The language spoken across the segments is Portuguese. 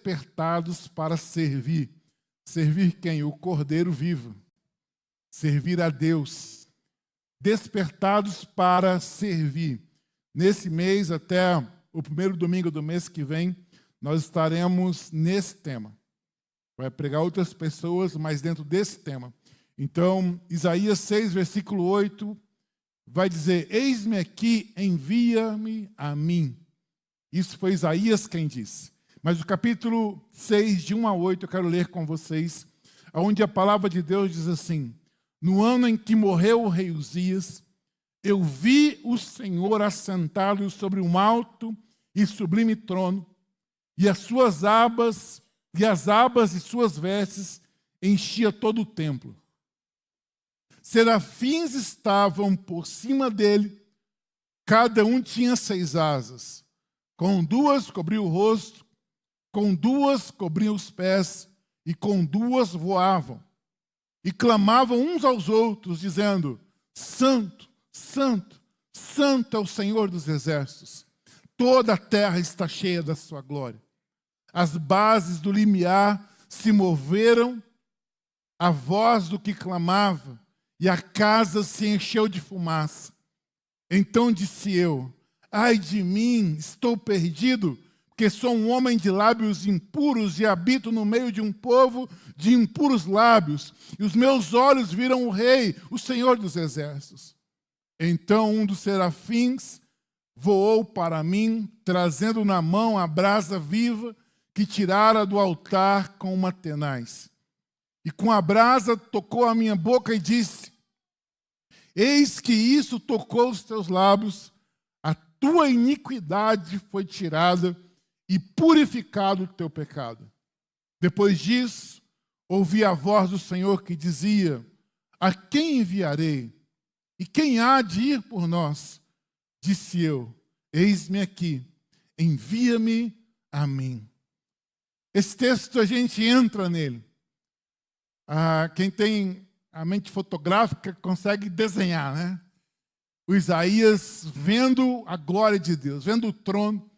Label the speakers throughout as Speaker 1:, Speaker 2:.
Speaker 1: despertados para servir. Servir quem? O Cordeiro vivo. Servir a Deus. Despertados para servir. Nesse mês, até o primeiro domingo do mês que vem, nós estaremos nesse tema. Vai pregar outras pessoas, mas dentro desse tema. Então, Isaías 6, versículo 8, vai dizer: eis-me aqui, envia-me a mim. Isso foi Isaías quem disse. Mas o capítulo 6, de 1 a 8, eu quero ler com vocês, onde a palavra de Deus diz assim: no ano em que morreu o rei Uzias, eu vi o Senhor assentado sobre um alto e sublime trono, e as abas de suas vestes enchia todo o templo. Serafins estavam por cima dele, cada um tinha 6 asas. Com 2 cobria o rosto, com 2 cobriam os pés, e com 2 voavam. E clamavam uns aos outros, dizendo: Santo, Santo, Santo é o Senhor dos exércitos. Toda a terra está cheia da sua glória. As bases do limiar se moveram à voz do que clamava, e a casa se encheu de fumaça. Então disse eu: ai de mim, estou perdido, porque sou um homem de lábios impuros e habito no meio de um povo de impuros lábios. E os meus olhos viram o Rei, o Senhor dos exércitos. Então um dos serafins voou para mim, trazendo na mão a brasa viva que tirara do altar com uma tenaz. E com a brasa tocou a minha boca e disse: eis que isso tocou os teus lábios, a tua iniquidade foi tirada e purificado o teu pecado. Depois disso, ouvi a voz do Senhor que dizia: a quem enviarei? E quem há de ir por nós? Disse eu: eis-me aqui, envia-me a mim. Esse texto a gente entra nele. Quem tem a mente fotográfica consegue desenhar, né? O Isaías vendo a glória de Deus, vendo o trono,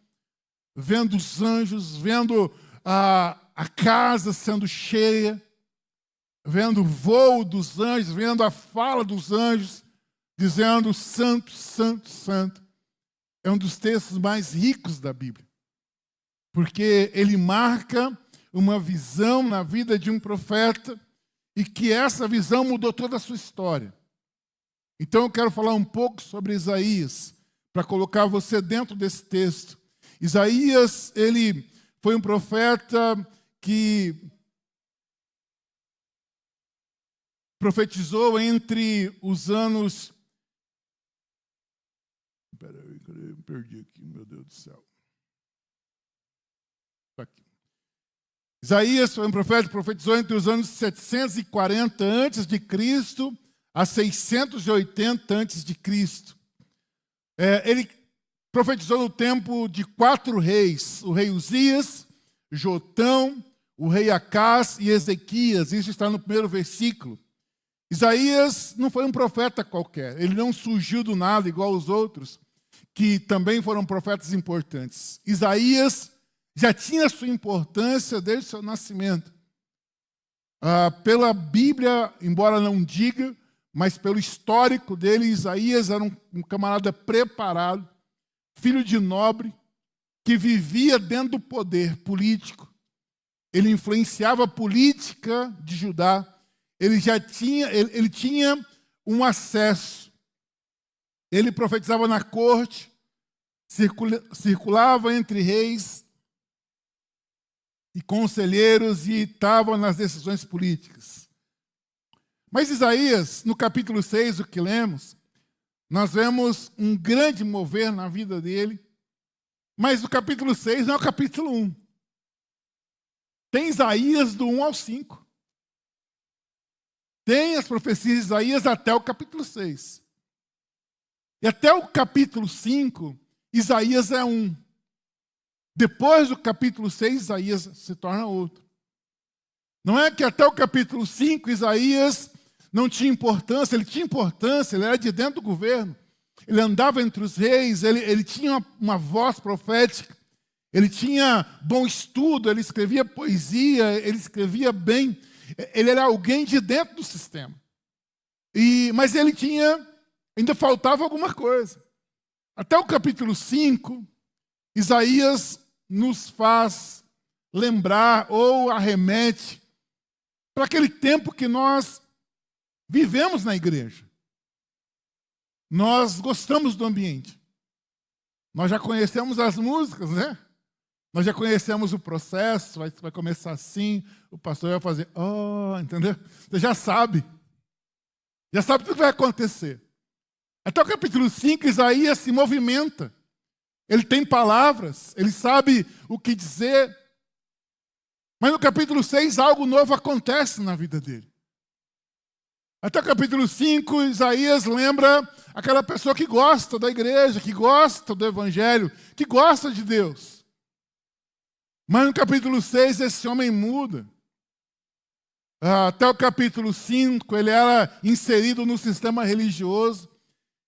Speaker 1: vendo os anjos, vendo a casa sendo cheia, vendo o voo dos anjos, vendo a fala dos anjos, dizendo: Santo, Santo, Santo. É um dos textos mais ricos da Bíblia, porque ele marca uma visão na vida de um profeta e que essa visão mudou toda a sua história. Então eu quero falar um pouco sobre Isaías, para colocar você dentro desse texto. Isaías, ele foi um profeta que profetizou entre os anos... Peraí, eu me perdi aqui, meu Deus do céu. Tá aqui. Isaías foi um profeta que profetizou entre os anos 740 a.C. a 680 a.C. Ele profetizou no tempo de 4 reis: o rei Uzias, Jotão, o rei Acás e Ezequias. Isso está no primeiro versículo. Isaías não foi um profeta qualquer. Ele não surgiu do nada igual os outros, que também foram profetas importantes. Isaías já tinha sua importância desde o seu nascimento. Pela Bíblia, embora não diga, mas pelo histórico dele, Isaías era um camarada preparado, filho de nobre, que vivia dentro do poder político. Ele influenciava a política de Judá. Ele tinha um acesso. Ele profetizava na corte, circulava entre reis e conselheiros e estava nas decisões políticas. Mas Isaías, no capítulo 6, o que lemos, nós vemos um grande mover na vida dele, mas o capítulo 6 não é o capítulo 1. Tem Isaías do 1 ao 5. Tem as profecias de Isaías até o capítulo 6. E até o capítulo 5, Isaías é um. Depois do capítulo 6, Isaías se torna outro. Não é que até o capítulo 5, Isaías não tinha importância, ele tinha importância, ele era de dentro do governo. Ele andava entre os reis, ele tinha uma voz profética. Ele tinha bom estudo, ele escrevia poesia, ele escrevia bem. Ele era alguém de dentro do sistema. Mas ele ainda faltava alguma coisa. Até o capítulo 5, Isaías nos faz lembrar ou arremete para aquele tempo que nós vivemos na igreja. Nós gostamos do ambiente. Nós já conhecemos as músicas, né? Nós já conhecemos o processo, vai começar assim, o pastor vai fazer, entendeu? Você já sabe. Já sabe tudo que vai acontecer. Até o capítulo 5, Isaías se movimenta. Ele tem palavras, ele sabe o que dizer. Mas no capítulo 6, algo novo acontece na vida dele. Até o capítulo 5, Isaías lembra aquela pessoa que gosta da igreja, que gosta do evangelho, que gosta de Deus. Mas no capítulo 6, esse homem muda. Até o capítulo 5, ele era inserido no sistema religioso.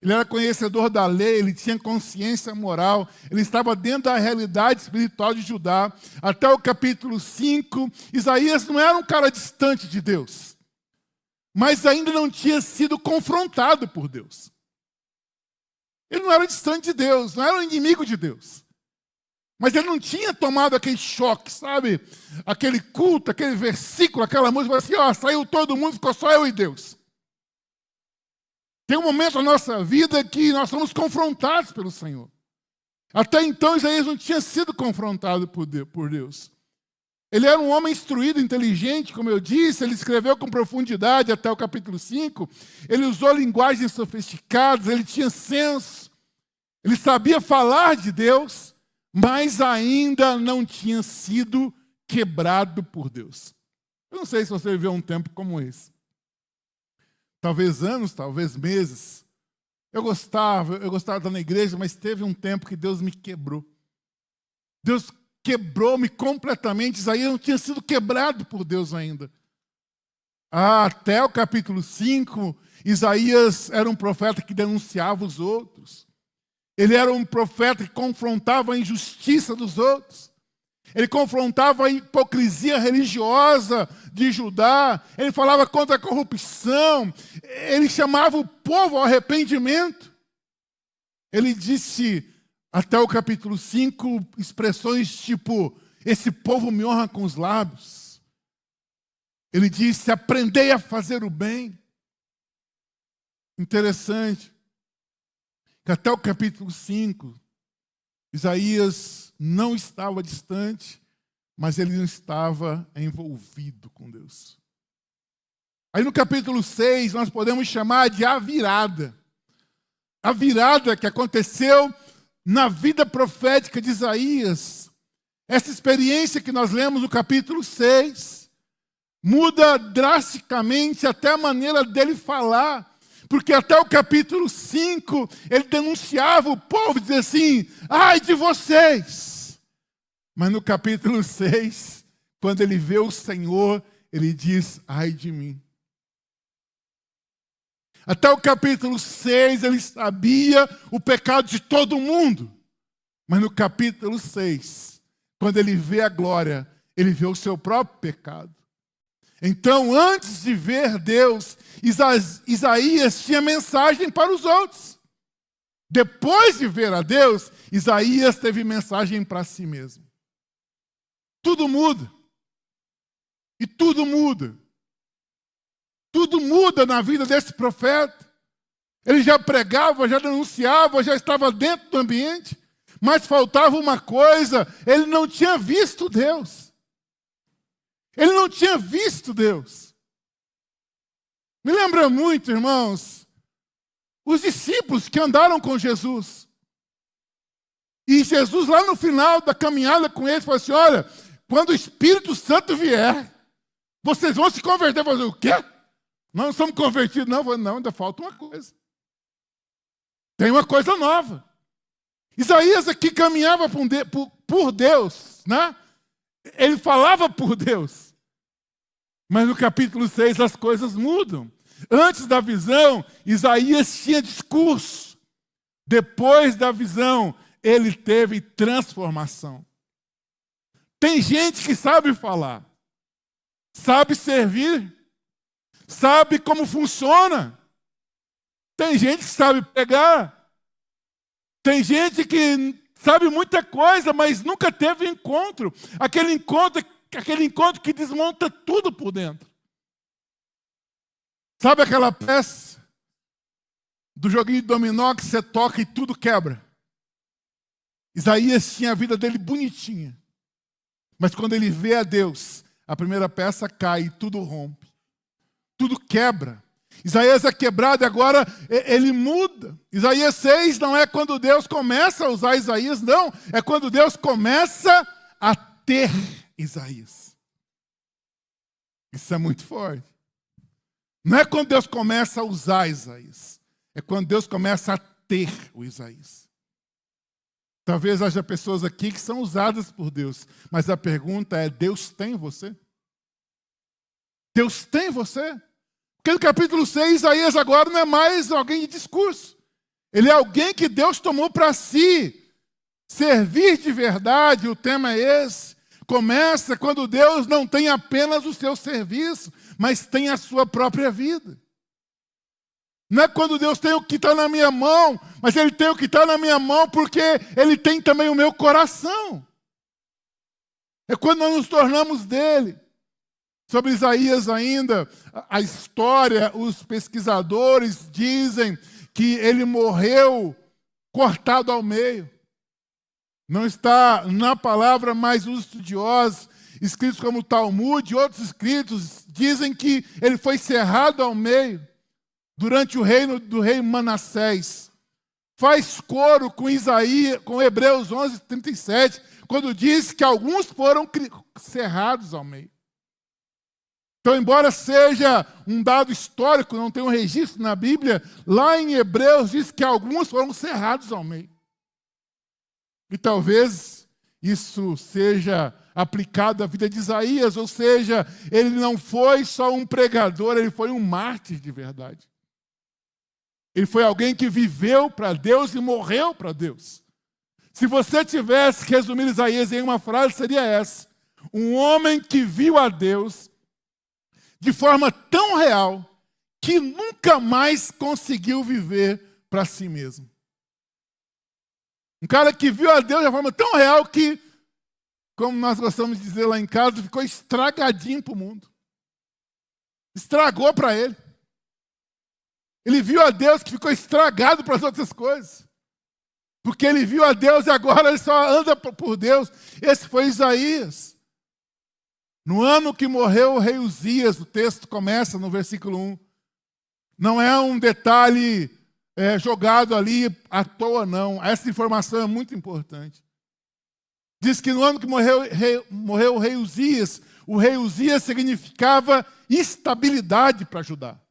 Speaker 1: Ele era conhecedor da lei, ele tinha consciência moral, ele estava dentro da realidade espiritual de Judá. Até o capítulo 5, Isaías não era um cara distante de Deus, mas ainda não tinha sido confrontado por Deus. Ele não era distante de Deus, não era um inimigo de Deus. Mas ele não tinha tomado aquele choque, sabe? Aquele culto, aquele versículo, aquela música, assim, saiu todo mundo, ficou só eu e Deus. Tem um momento na nossa vida que nós somos confrontados pelo Senhor. Até então, Isaías não tinha sido confrontado por Deus. Ele era um homem instruído, inteligente, como eu disse, ele escreveu com profundidade até o capítulo 5, ele usou linguagens sofisticadas, ele tinha senso, ele sabia falar de Deus, mas ainda não tinha sido quebrado por Deus. Eu não sei se você viveu um tempo como esse. Talvez anos, talvez meses. Eu gostava de estar na igreja, mas teve um tempo que Deus me quebrou. Deus quebrou-me completamente. Isaías não tinha sido quebrado por Deus ainda. Até o capítulo 5, Isaías era um profeta que denunciava os outros. Ele era um profeta que confrontava a injustiça dos outros. Ele confrontava a hipocrisia religiosa de Judá. Ele falava contra a corrupção. Ele chamava o povo ao arrependimento. Ele disse, até o capítulo 5, expressões tipo, esse povo me honra com os lábios. Ele disse, aprendei a fazer o bem. Interessante. Que até o capítulo 5, Isaías não estava distante, mas ele não estava envolvido com Deus. Aí no capítulo 6, nós podemos chamar de a virada. A virada que aconteceu na vida profética de Isaías. Essa experiência que nós lemos no capítulo 6 muda drasticamente até a maneira dele falar. Porque até o capítulo 5, ele denunciava o povo, dizia assim, ai de vocês. Mas no capítulo 6, quando ele vê o Senhor, ele diz, ai de mim. Até o capítulo 6, ele sabia o pecado de todo mundo. Mas no capítulo 6, quando ele vê a glória, ele vê o seu próprio pecado. Então, antes de ver Deus, Isaías tinha mensagem para os outros. Depois de ver a Deus, Isaías teve mensagem para si mesmo. Tudo muda. E tudo muda. Tudo muda na vida desse profeta. Ele já pregava, já denunciava, já estava dentro do ambiente, mas faltava uma coisa, ele não tinha visto Deus. Ele não tinha visto Deus. Me lembra muito, irmãos, os discípulos que andaram com Jesus. E Jesus, lá no final da caminhada com eles, falou assim, olha, quando o Espírito Santo vier, vocês vão se converter. Fazer o quê? Nós não somos convertidos. Não, ainda falta uma coisa. Tem uma coisa nova. Isaías aqui caminhava por Deus, né? Ele falava por Deus. Mas no capítulo 6 as coisas mudam. Antes da visão, Isaías tinha discurso. Depois da visão, ele teve transformação. Tem gente que sabe falar, sabe servir, sabe como funciona. Tem gente que sabe pregar. Tem gente que sabe muita coisa, mas nunca teve encontro. Aquele encontro que desmonta tudo por dentro. Sabe aquela peça do joguinho de dominó que você toca e tudo quebra? Isaías tinha a vida dele bonitinha. Mas quando ele vê a Deus, a primeira peça cai e tudo rompe. Tudo quebra. Isaías é quebrado e agora ele muda. Isaías 6 não é quando Deus começa a usar Isaías, não. É quando Deus começa a ter Isaías. Isso é muito forte. Não é quando Deus começa a usar Isaías. É quando Deus começa a ter o Isaías. Talvez haja pessoas aqui que são usadas por Deus. Mas a pergunta é, Deus tem você? Deus tem você? Porque no capítulo 6, Isaías agora não é mais alguém de discurso. Ele é alguém que Deus tomou para si. Servir de verdade, o tema é esse. Começa quando Deus não tem apenas o seu serviço, mas tem a sua própria vida. Não é quando Deus tem o que está na minha mão, mas Ele tem o que está na minha mão porque Ele tem também o meu coração. É quando nós nos tornamos dele. Sobre Isaías ainda, a história, os pesquisadores dizem que ele morreu cortado ao meio. Não está na palavra, mas os estudiosos, escritos como o Talmud e outros escritos, dizem que ele foi cerrado ao meio durante o reino do rei Manassés. Faz coro com Isaías, com Hebreus 11:37, quando diz que alguns foram cerrados ao meio. Então, embora seja um dado histórico, não tem um registro na Bíblia, lá em Hebreus diz que alguns foram cerrados ao meio. E talvez isso seja aplicado à vida de Isaías, ou seja, ele não foi só um pregador, ele foi um mártir de verdade. Ele foi alguém que viveu para Deus e morreu para Deus. Se você tivesse que resumir Isaías em uma frase, seria essa: um homem que viu a Deus de forma tão real que nunca mais conseguiu viver para si mesmo. Um cara que viu a Deus de forma tão real que, como nós gostamos de dizer lá em casa, ficou estragadinho para o mundo. Estragou para ele. Ele viu a Deus que ficou estragado para as outras coisas. Porque ele viu a Deus e agora ele só anda por Deus. Esse foi Isaías. No ano que morreu o rei Uzias, o texto começa no versículo 1. Não é um detalhe jogado ali à toa, não. Essa informação é muito importante. Diz que no ano que morreu o rei Uzias, o rei Uzias significava estabilidade para Judá.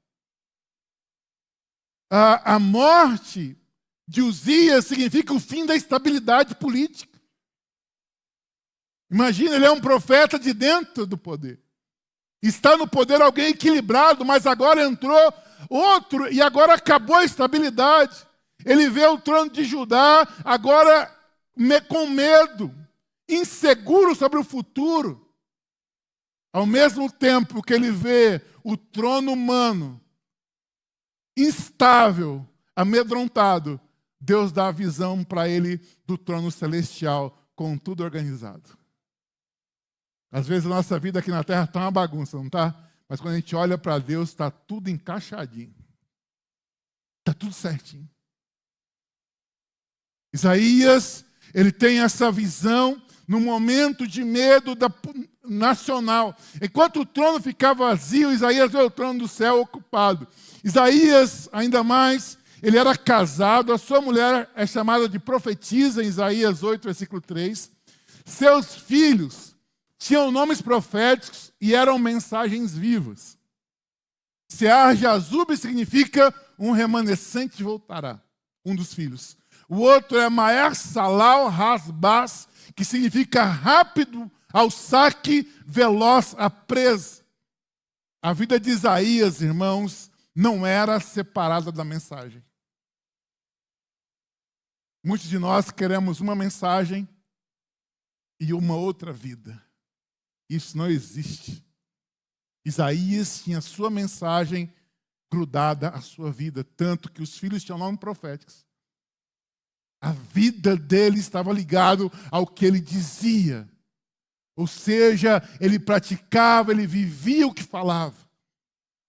Speaker 1: A morte de Uzias significa o fim da estabilidade política. Imagina, ele é um profeta de dentro do poder. Está no poder alguém equilibrado, mas agora entrou outro e agora acabou a estabilidade. Ele vê o trono de Judá agora com medo, inseguro sobre o futuro. Ao mesmo tempo que ele vê o trono humano instável, amedrontado, Deus dá a visão para ele do trono celestial com tudo organizado. Às vezes a nossa vida aqui na terra está uma bagunça, não está? Mas quando a gente olha para Deus, está tudo encaixadinho. Está tudo certinho. Isaías, ele tem essa visão no momento de medo nacional. Enquanto o trono ficava vazio, Isaías vê o trono do céu ocupado. Isaías, ainda mais, ele era casado, a sua mulher é chamada de profetisa, em Isaías 8, versículo 3. Seus filhos tinham nomes proféticos e eram mensagens vivas. Sear-Jazub significa um remanescente voltará, um dos filhos. O outro é Maer-Salal-Hasbaz, que significa rápido ao saque, veloz à presa. A vida de Isaías, irmãos, não era separada da mensagem. Muitos de nós queremos uma mensagem e uma outra vida. Isso não existe. Isaías tinha sua mensagem grudada à sua vida, tanto que os filhos tinham nomes proféticos. A vida dele estava ligada ao que ele dizia. Ou seja, ele praticava, ele vivia o que falava.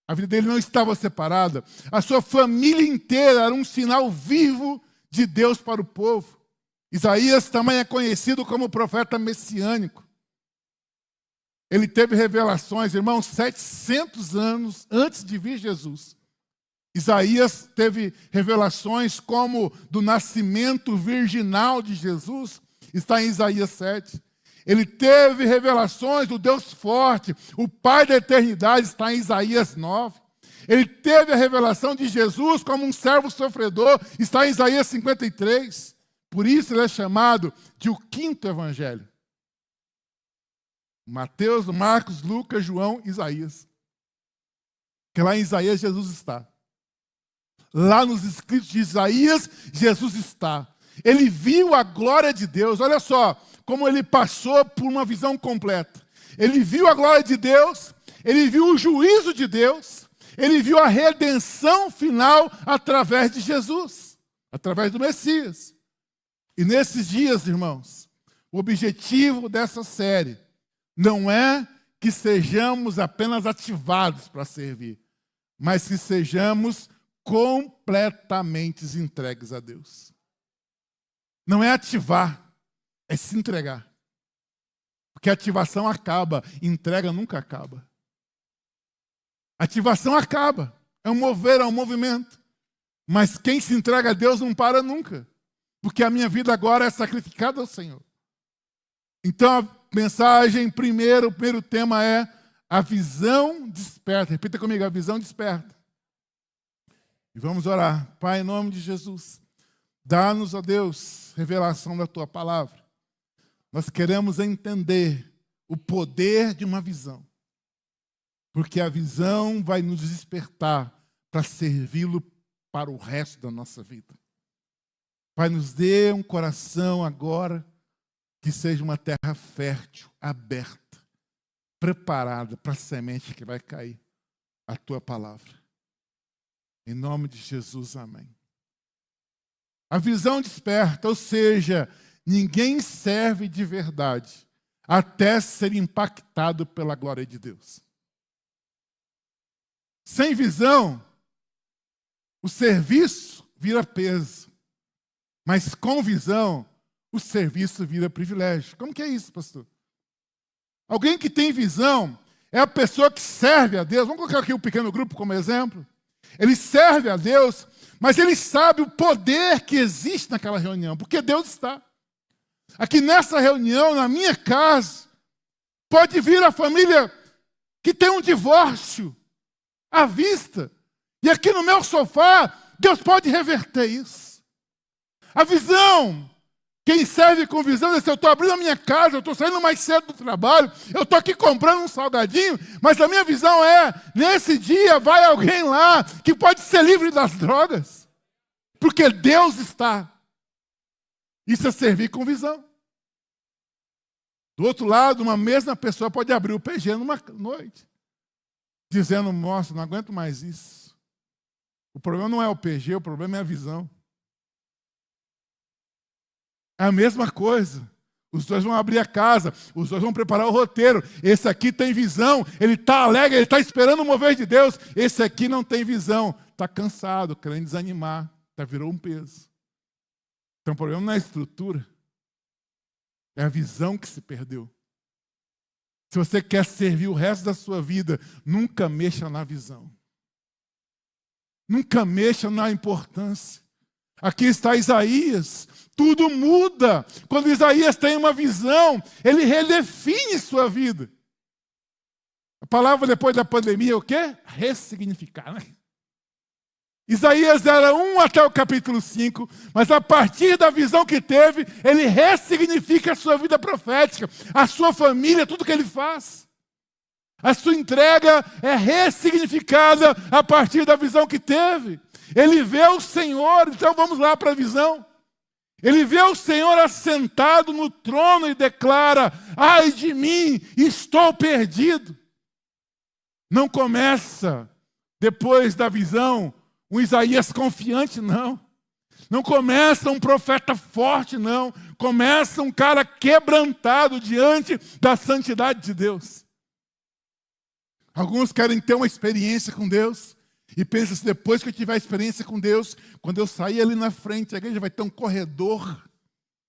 Speaker 1: A vida dele não estava separada. A sua família inteira era um sinal vivo de Deus para o povo. Isaías também é conhecido como profeta messiânico. Ele teve revelações, irmãos, 700 anos antes de vir Jesus. Isaías teve revelações como do nascimento virginal de Jesus, está em Isaías 7. Ele teve revelações do Deus forte, o Pai da eternidade, está em Isaías 9. Ele teve a revelação de Jesus como um servo sofredor, está em Isaías 53. Por isso ele é chamado de o quinto evangelho. Mateus, Marcos, Lucas, João, Isaías. Porque lá em Isaías Jesus está. Lá nos escritos de Isaías, Jesus está. Ele viu a glória de Deus. Olha só como ele passou por uma visão completa. Ele viu a glória de Deus, ele viu o juízo de Deus, ele viu a redenção final através de Jesus, através do Messias. E nesses dias, irmãos, o objetivo dessa série não é que sejamos apenas ativados para servir, mas que sejamos completamente entregues a Deus. Não é ativar, é se entregar. Porque ativação acaba, entrega nunca acaba. Ativação acaba, é um mover, é um movimento. Mas quem se entrega a Deus não para nunca. Porque a minha vida agora é sacrificada ao Senhor. Então a mensagem, o primeiro tema é a visão desperta. Repita comigo, a visão desperta. E vamos orar. Pai, em nome de Jesus, dá-nos, ó Deus, revelação da Tua palavra. Nós queremos entender o poder de uma visão. Porque a visão vai nos despertar para servi-lo para o resto da nossa vida. Pai, nos dê um coração agora que seja uma terra fértil, aberta, preparada para a semente que vai cair, a Tua palavra. Em nome de Jesus, amém. A visão desperta, ou seja, ninguém serve de verdade até ser impactado pela glória de Deus. Sem visão, o serviço vira peso. Mas com visão, o serviço vira privilégio. Como que é isso, pastor? Alguém que tem visão é a pessoa que serve a Deus. Vamos colocar aqui um pequeno grupo como exemplo. Ele serve a Deus, mas ele sabe o poder que existe naquela reunião, porque Deus está. Aqui nessa reunião, na minha casa, pode vir a família que tem um divórcio à vista. E aqui no meu sofá, Deus pode reverter isso. A visão, quem serve com visão, é assim, eu estou abrindo a minha casa, eu estou saindo mais cedo do trabalho, eu estou aqui comprando um salgadinho, mas a minha visão é, nesse dia vai alguém lá que pode ser livre das drogas, porque Deus está. Isso é servir com visão. Do outro lado, uma mesma pessoa pode abrir o PG numa noite, dizendo, nossa, não aguento mais isso. O problema não é o PG, o problema é a visão. É a mesma coisa. Os dois vão abrir a casa, os dois vão preparar o roteiro. Esse aqui tem visão, ele está alegre, ele está esperando o mover de Deus. Esse aqui não tem visão, está cansado, querendo desanimar, virou um peso. Então o problema não é a estrutura, é a visão que se perdeu. Se você quer servir o resto da sua vida, nunca mexa na visão. Nunca mexa na importância. Aqui está Isaías, tudo muda. Quando Isaías tem uma visão, ele redefine sua vida. A palavra depois da pandemia é o quê? Ressignificar, né? Isaías era 1 até o capítulo 5, mas a partir da visão que teve, ele ressignifica a sua vida profética, a sua família, tudo que ele faz. A sua entrega é ressignificada a partir da visão que teve. Ele vê o Senhor, então vamos lá para a visão. Ele vê o Senhor assentado no trono e declara: ai de mim, estou perdido. Não começa, depois da visão, um Isaías confiante, não. Não começa um profeta forte, não. Começa um cara quebrantado diante da santidade de Deus. Alguns querem ter uma experiência com Deus e pensam assim: depois que eu tiver experiência com Deus, quando eu sair ali na frente, a igreja vai ter um corredor,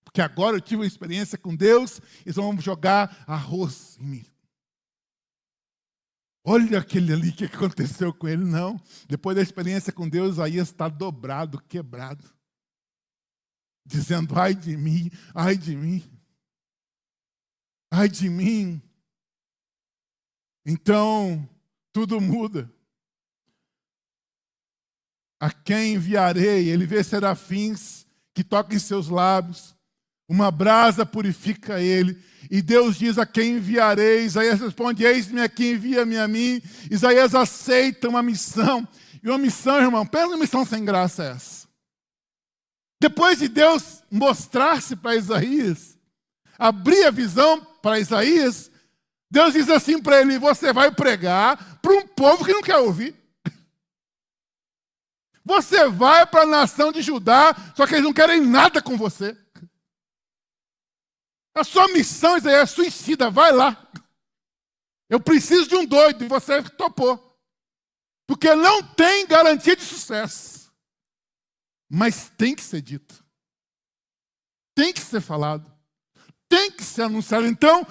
Speaker 1: porque agora eu tive uma experiência com Deus, eles vão jogar arroz em mim. Olha aquele ali, o que aconteceu com ele? Não. Depois da experiência com Deus, aí está dobrado, quebrado, dizendo: ai de mim, ai de mim, ai de mim. Então, tudo muda. A quem enviarei? Ele vê serafins que tocam em seus lábios. Uma brasa purifica ele. E Deus diz: a quem enviarei? Isaías responde: eis-me aqui, envia-me a mim. Isaías aceita uma missão. E uma missão, irmão, pensa numa missão sem graça essa. Depois de Deus mostrar-se para Isaías, abrir a visão para Isaías, Deus diz assim para ele: você vai pregar para um povo que não quer ouvir. Você vai para a nação de Judá, só que eles não querem nada com você. A sua missão, Isaías, é suicida, vai lá. Eu preciso de um doido, e você topou. Porque não tem garantia de sucesso. Mas tem que ser dito. Tem que ser falado. Tem que ser anunciado. Então,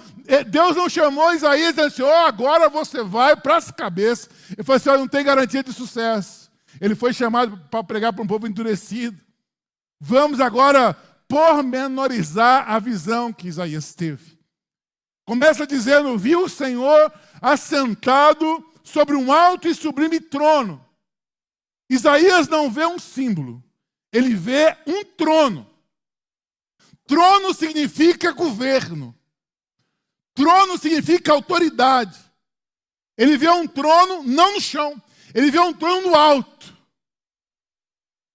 Speaker 1: Deus não chamou Isaías e disse: agora você vai para as cabeças. Ele falou assim: não tem garantia de sucesso. Ele foi chamado para pregar para um povo endurecido. Vamos agora pormenorizar a visão que Isaías teve. Começa dizendo: viu o Senhor assentado sobre um alto e sublime trono. Isaías não vê um símbolo, ele vê um trono. Trono significa governo. Trono significa autoridade. Ele vê um trono não no chão, ele vê um trono no alto.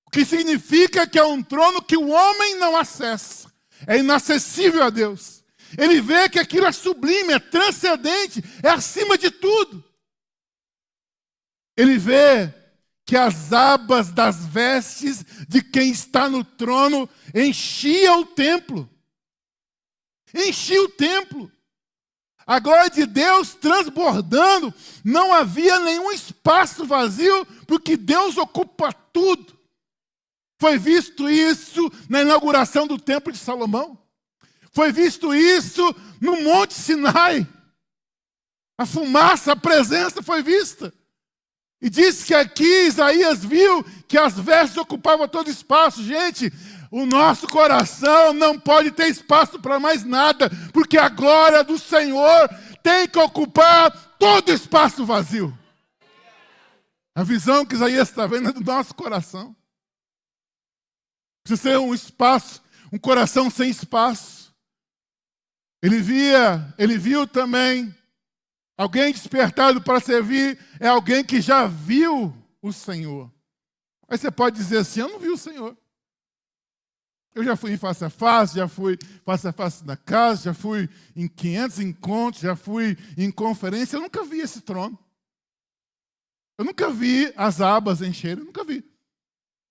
Speaker 1: O que significa que é um trono que o homem não acessa. É inacessível a Deus. Ele vê que aquilo é sublime, é transcendente, é acima de tudo. Ele vê que as abas das vestes de quem está no trono enchia o templo. Enchia o templo. A glória de Deus transbordando, não havia nenhum espaço vazio, porque Deus ocupa tudo. Foi visto isso na inauguração do Templo de Salomão. Foi visto isso no Monte Sinai. A fumaça, a presença foi vista. E diz que aqui Isaías viu que as vestes ocupavam todo espaço. Gente, o nosso coração não pode ter espaço para mais nada, porque a glória do Senhor tem que ocupar todo o espaço vazio. A visão que Isaías está vendo é do nosso coração. Precisa ser um espaço, um coração sem espaço. Ele viu também alguém despertado para servir, é alguém que já viu o Senhor. Aí você pode dizer assim: eu não vi o Senhor. Eu já fui em face a face, já fui face a face na casa, já fui em 500 encontros, já fui em conferência, eu nunca vi esse trono. Eu nunca vi as abas encherem, eu nunca vi.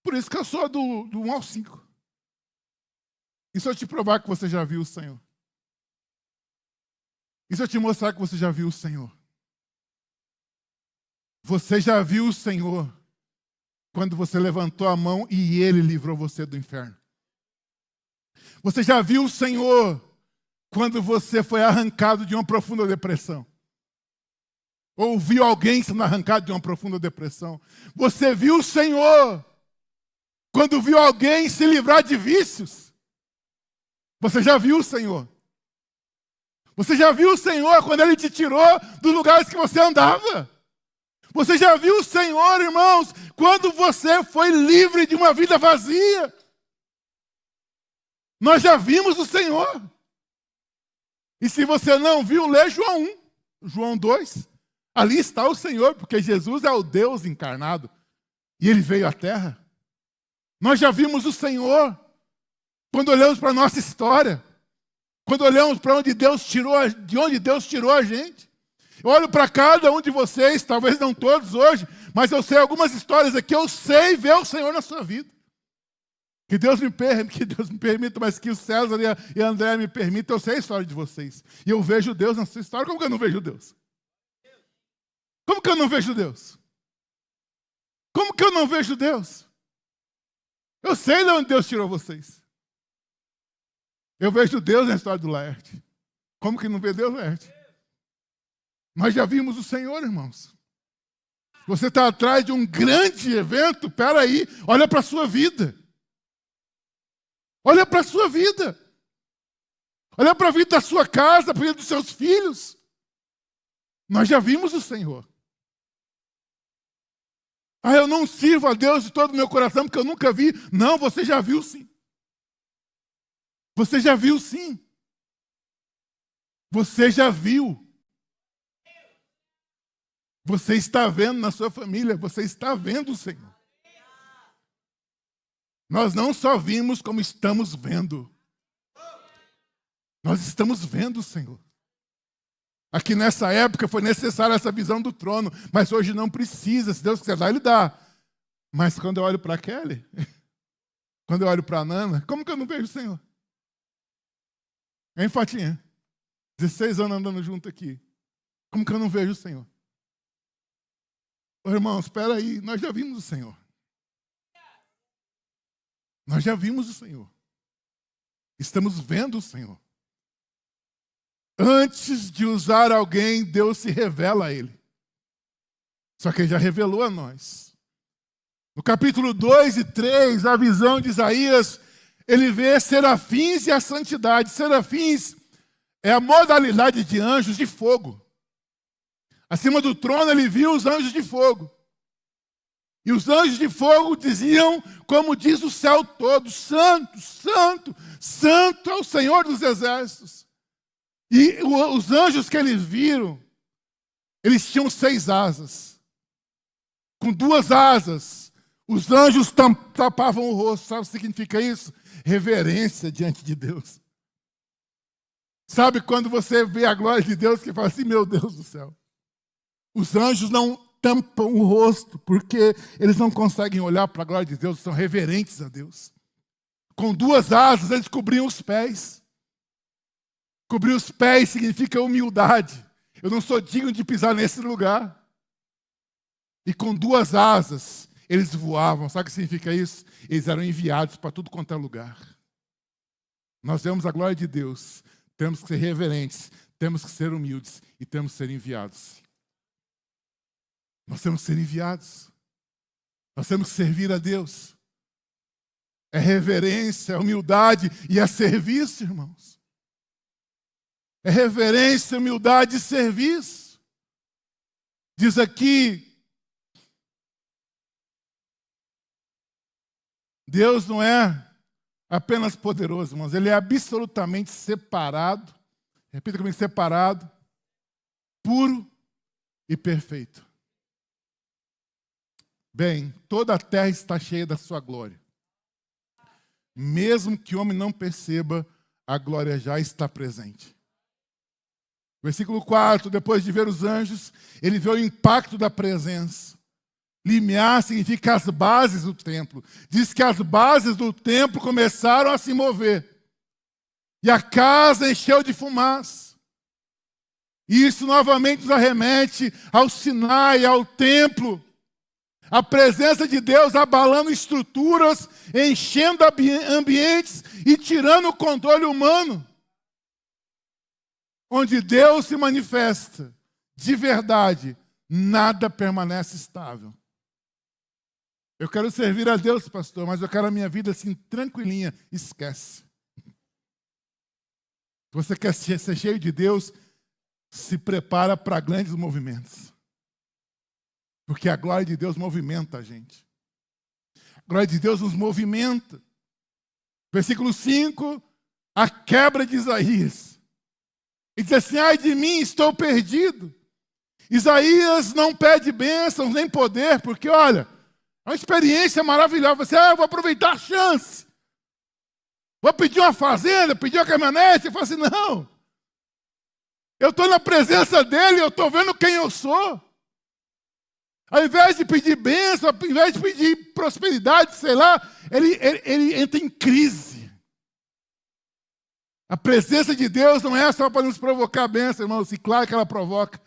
Speaker 1: Por isso que eu sou do 1 ao 5. E se eu te provar que você já viu o Senhor? E se eu te mostrar que você já viu o Senhor? Você já viu o Senhor quando você levantou a mão e Ele livrou você do inferno. Você já viu o Senhor quando você foi arrancado de uma profunda depressão. Ou viu alguém sendo arrancado de uma profunda depressão. Você viu o Senhor quando viu alguém se livrar de vícios. Você já viu o Senhor. Você já viu o Senhor quando Ele te tirou dos lugares que você andava. Você já viu o Senhor, irmãos, quando você foi livre de uma vida vazia. Nós já vimos o Senhor. E se você não viu, lê João 1, João 2. Ali está o Senhor, porque Jesus é o Deus encarnado. E Ele veio à terra. Nós já vimos o Senhor. Quando olhamos para a nossa história, quando olhamos para de onde Deus tirou a gente, eu olho para cada um de vocês, talvez não todos hoje, mas eu sei algumas histórias aqui, eu sei ver o Senhor na sua vida. Que Deus me permita, mas que o César e a André me permitam, eu sei a história de vocês. E eu vejo Deus na sua história. Como que eu não vejo Deus? Como que eu não vejo Deus? Como que eu não vejo Deus? Eu sei de onde Deus tirou vocês. Eu vejo Deus na história do Laerte. Como que não vê Deus, Laerte? Nós já vimos o Senhor, irmãos. Você está atrás de um grande evento, peraí, olha para a sua vida. Olha para a sua vida. Olha para a vida da sua casa, para a vida dos seus filhos. Nós já vimos o Senhor. Eu não sirvo a Deus de todo o meu coração porque eu nunca vi. Não, você já viu sim. Você já viu sim. Você já viu. Você está vendo na sua família, você está vendo o Senhor. Nós não só vimos, como estamos vendo. Nós estamos vendo o Senhor. Aqui nessa época foi necessária essa visão do trono, mas hoje não precisa. Se Deus quiser dar, Ele dá. Mas quando eu olho para a Kelly, quando eu olho para a Nana, como que eu não vejo o Senhor? Hein, Fatinha? 16 anos andando junto aqui. Como que eu não vejo o Senhor? Ô, irmãos, espera aí, nós já vimos o Senhor. Nós já vimos o Senhor. Estamos vendo o Senhor. Antes de usar alguém, Deus se revela a ele. Só que Ele já revelou a nós. No capítulo 2 e 3, a visão de Isaías, ele vê serafins e a santidade. Serafins é a modalidade de anjos de fogo. Acima do trono ele viu os anjos de fogo. E os anjos de fogo diziam, como diz o céu todo, santo, santo, santo é o Senhor dos exércitos. E os anjos que eles viram, eles tinham 6 asas. Com 2 asas, os anjos tapavam o rosto. Sabe o que significa isso? Reverência diante de Deus. Sabe quando você vê a glória de Deus, que fala assim, meu Deus do céu. Os anjos não tampam o rosto, porque eles não conseguem olhar para a glória de Deus, são reverentes a Deus. Com 2 asas, eles cobriam os pés. Cobrir os pés significa humildade. Eu não sou digno de pisar nesse lugar. E com 2 asas, eles voavam. Sabe o que significa isso? Eles eram enviados para tudo quanto é lugar. Nós vemos a glória de Deus. Temos que ser reverentes, temos que ser humildes e temos que ser enviados. Nós temos que ser enviados. Nós temos que servir a Deus. É reverência, é humildade e é serviço, irmãos. É reverência, humildade e serviço. Diz aqui, Deus não é apenas poderoso, irmãos. Ele é absolutamente separado. Repita comigo, separado, puro e perfeito. Bem, toda a terra está cheia da sua glória. Mesmo que o homem não perceba, a glória já está presente. Versículo 4, depois de ver os anjos, ele vê o impacto da presença. Limiar significa as bases do templo. Diz que as bases do templo começaram a se mover. E a casa encheu de fumaça. E isso novamente nos arremete ao Sinai, ao templo. A presença de Deus abalando estruturas, enchendo ambientes e tirando o controle humano. Onde Deus se manifesta de verdade, nada permanece estável. Eu quero servir a Deus, pastor, mas eu quero a minha vida assim, tranquilinha. Esquece. Se você quer ser cheio de Deus, se prepara para grandes movimentos. Porque a glória de Deus movimenta a gente. A glória de Deus nos movimenta. Versículo 5, a quebra de Isaías. Ele diz assim, ai de mim, estou perdido. Isaías não pede bênçãos nem poder, porque olha, é uma experiência maravilhosa. Você, eu vou aproveitar a chance. Vou pedir uma fazenda, pedir uma caminhonete. Eu falo assim, não. Eu estou na presença dele, eu estou vendo quem eu sou. Ao invés de pedir bênção, ao invés de pedir prosperidade, sei lá, ele entra em crise. A presença de Deus não é só para nos provocar bênção, irmãos. E claro que ela provoca.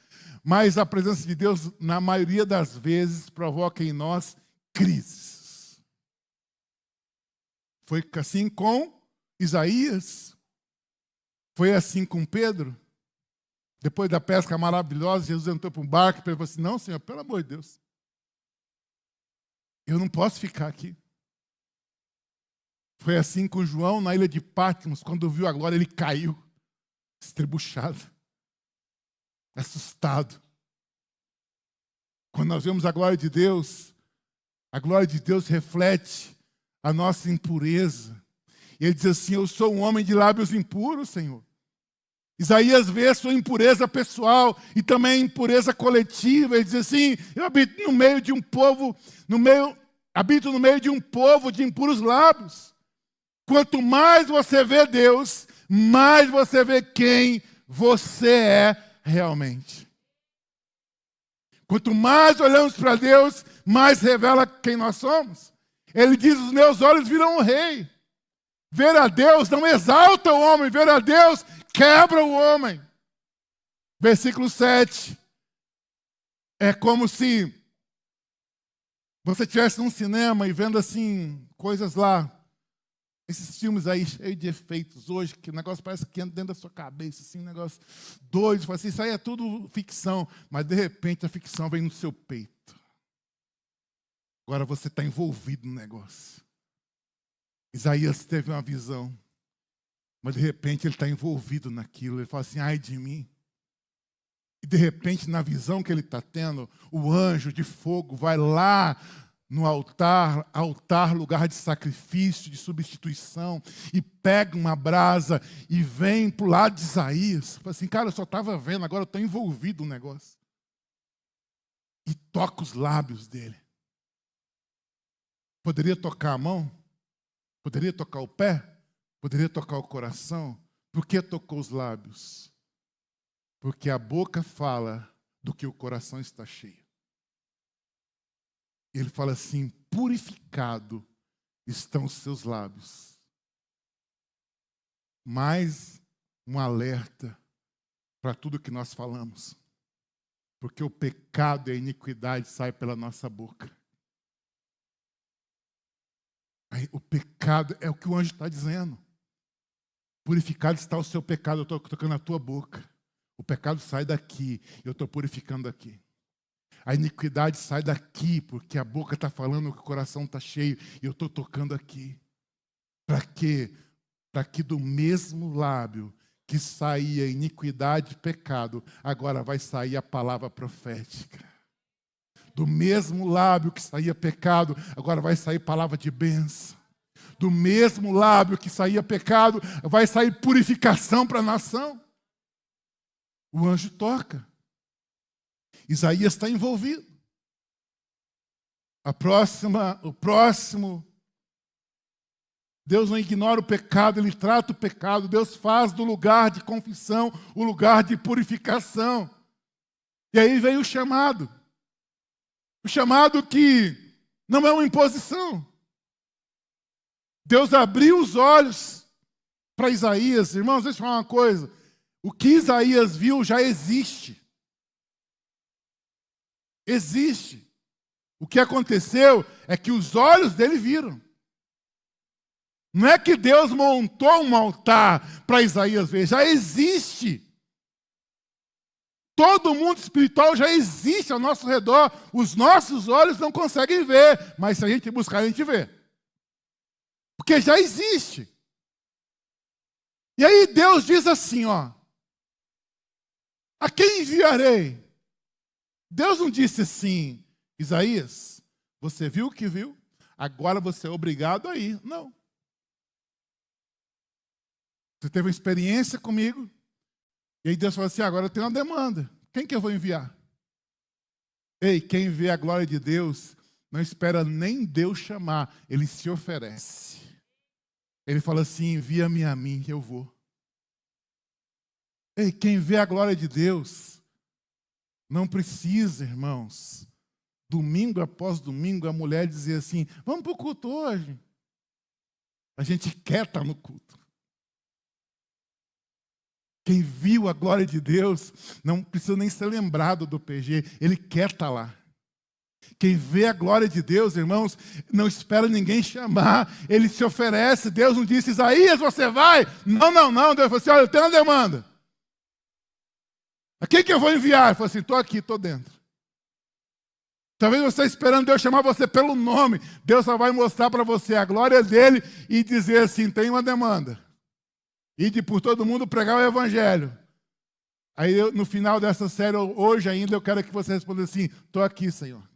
Speaker 1: Mas a presença de Deus, na maioria das vezes, provoca em nós crises. Foi assim com Isaías. Foi assim com Pedro. Depois da pesca maravilhosa, Jesus entrou para um barco e falou assim, não, Senhor, pelo amor de Deus. Eu não posso ficar aqui. Foi assim com João na ilha de Patmos, quando viu a glória, ele caiu, estrebuchado, assustado. Quando nós vemos a glória de Deus reflete a nossa impureza. E ele diz assim, eu sou um homem de lábios impuros, Senhor. Isaías vê a sua impureza pessoal e também a impureza coletiva. Ele diz assim, eu habito no meio de um povo, habito no meio de um povo de impuros lábios. Quanto mais você vê Deus, mais você vê quem você é realmente. Quanto mais olhamos para Deus, mais revela quem nós somos. Ele diz, os meus olhos viram o rei. Ver a Deus não exalta o homem, ver a Deus quebra o homem. Versículo 7. É como se você estivesse num cinema e vendo assim, coisas lá. Esses filmes aí cheios de efeitos hoje, que o negócio parece que entra dentro da sua cabeça, assim, um negócio doido. Fala assim, isso aí é tudo ficção. Mas de repente a ficção vem no seu peito. Agora você está envolvido no negócio. Isaías teve uma visão. Mas de repente ele está envolvido naquilo. Ele fala assim, ai de mim. E de repente na visão que ele está tendo, o anjo de fogo vai lá no altar, lugar de sacrifício, de substituição, e pega uma brasa e vem para o lado de Isaías. Fala assim, cara, eu só estava vendo, agora eu estou envolvido no negócio. E toca os lábios dele. Poderia tocar a mão? Poderia tocar o pé? Poderia tocar o coração? Por que tocou os lábios? Porque a boca fala do que o coração está cheio. Ele fala assim, purificado estão os seus lábios. Mais um alerta para tudo que nós falamos. Porque o pecado e a iniquidade saem pela nossa boca. Aí, o pecado é o que o anjo está dizendo. Purificado está o seu pecado, eu estou tocando na tua boca. O pecado sai daqui, eu estou purificando aqui. A iniquidade sai daqui, porque a boca está falando que o coração está cheio, e eu estou tocando aqui. Para quê? Para que do mesmo lábio que saía iniquidade e pecado, agora vai sair a palavra profética. Do mesmo lábio que saía pecado, agora vai sair palavra de bênção. Do mesmo lábio que saía pecado, vai sair purificação para a nação. O anjo toca. Isaías está envolvido. O próximo, Deus não ignora o pecado, Ele trata o pecado. Deus faz do lugar de confissão o lugar de purificação. E aí veio o chamado. O chamado que não é uma imposição. Deus abriu os olhos para Isaías. Irmãos, deixa eu falar uma coisa. O que Isaías viu já existe. Existe. O que aconteceu é que os olhos dele viram. Não é que Deus montou um altar para Isaías ver, já existe. Todo mundo espiritual já existe ao nosso redor. Os nossos olhos não conseguem ver, mas se a gente buscar, a gente vê. Porque já existe. E aí Deus diz assim, ó. A quem enviarei? Deus não disse assim, Isaías, você viu o que viu? Agora você é obrigado a ir. Não. Você teve uma experiência comigo. E aí Deus falou assim, agora eu tenho uma demanda. Quem que eu vou enviar? Ei, quem vê a glória de Deus, não espera nem Deus chamar. Ele se oferece. Ele fala assim: envia-me a mim, eu vou. Ei, quem vê a glória de Deus não precisa, irmãos, domingo após domingo, a mulher dizer assim: vamos para o culto hoje. A gente quer estar no culto. Quem viu a glória de Deus não precisa nem ser lembrado do PG, ele quer estar lá. Quem vê a glória de Deus, irmãos, não espera ninguém chamar, ele se oferece. Deus não disse: Isaías, você vai? Não. Deus falou assim: olha, eu tenho uma demanda. A quem que eu vou enviar? Ele falou assim: estou aqui, estou dentro. Talvez você esperando Deus chamar você pelo nome. Deus só vai mostrar para você a glória dele e dizer assim: tem uma demanda. Ide por todo mundo pregar o evangelho. Aí no final dessa série, hoje ainda, eu quero que você responda assim: estou aqui, Senhor.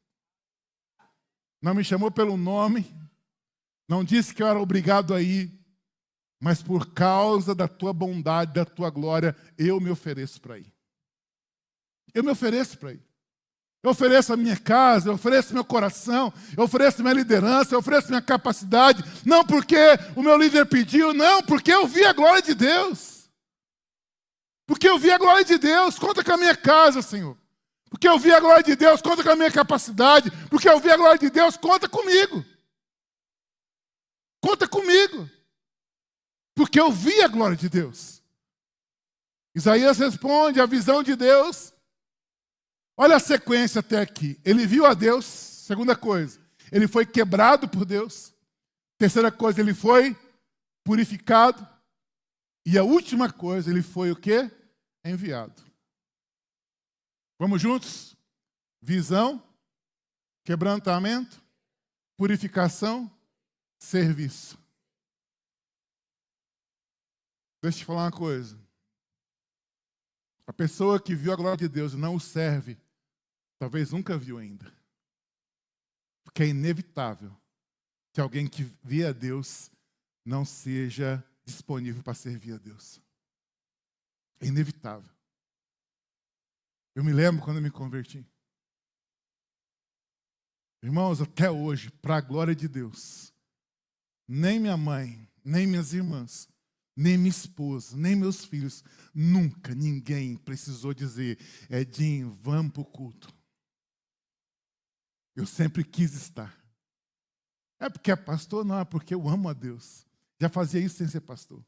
Speaker 1: Não me chamou pelo nome, não disse que eu era obrigado a ir, mas por causa da tua bondade, da tua glória, eu me ofereço para ir. Eu me ofereço para ir. Eu ofereço a minha casa, eu ofereço meu coração, eu ofereço minha liderança, eu ofereço minha capacidade. Não porque o meu líder pediu, não, porque eu vi a glória de Deus. Porque eu vi a glória de Deus, conta com a minha casa, Senhor. Porque eu vi a glória de Deus, conta com a minha capacidade. Porque eu vi a glória de Deus, conta comigo. Conta comigo. Porque eu vi a glória de Deus. Isaías responde: a visão de Deus. Olha a sequência até aqui. Ele viu a Deus. Segunda coisa, ele foi quebrado por Deus. Terceira coisa, ele foi purificado. E a última coisa, ele foi o quê? Enviado. Vamos juntos? Visão, quebrantamento, purificação, serviço. Deixa eu te falar uma coisa. A pessoa que viu a glória de Deus e não o serve, talvez nunca viu ainda. Porque é inevitável que alguém que vê a Deus não seja disponível para servir a Deus. É inevitável. Eu me lembro quando eu me converti. Irmãos, até hoje, para a glória de Deus, nem minha mãe, nem minhas irmãs, nem minha esposa, nem meus filhos, nunca ninguém precisou dizer: Edinho, vamos para o culto. Eu sempre quis estar. É porque é pastor? Não, é porque eu amo a Deus. Já fazia isso sem ser pastor.